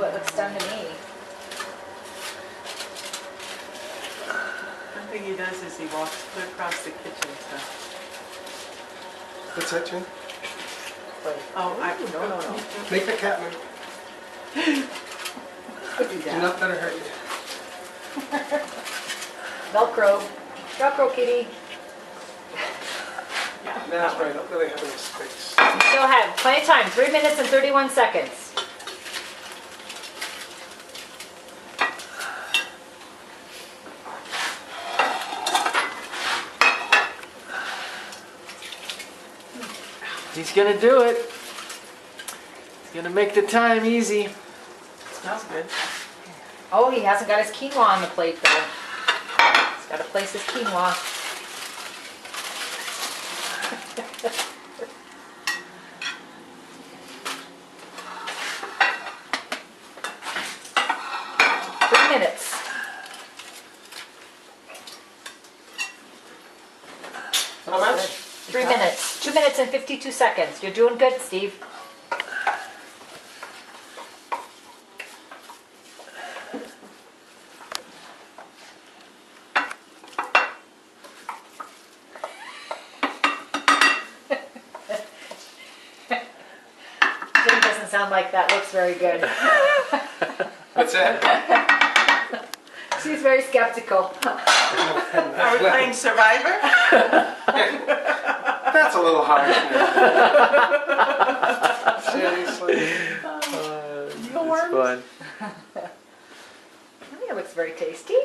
Oh, it looks done to me. One thing he does is he walks clear across the kitchen, so. What's that, Jen? Wait. Oh, Ooh, no. Make the cat move. Could do Do that. not let her hurt you. Velcro. Velcro, kitty. That's right, I don't really have any space. You still have plenty of time. 3 minutes and 31 seconds. He's gonna do it. He's gonna make the time easy. smells good. Oh, he hasn't got his quinoa on the plate though. He's got to place his quinoa. Minutes. How much? 3 minutes. 2 minutes and 52 seconds. You're doing good, Steve. Jim doesn't sound like that looks very good. What's that? She's very skeptical. Are we playing Survivor? That's a little harsh, man. Seriously. It's fun. I think it looks very tasty.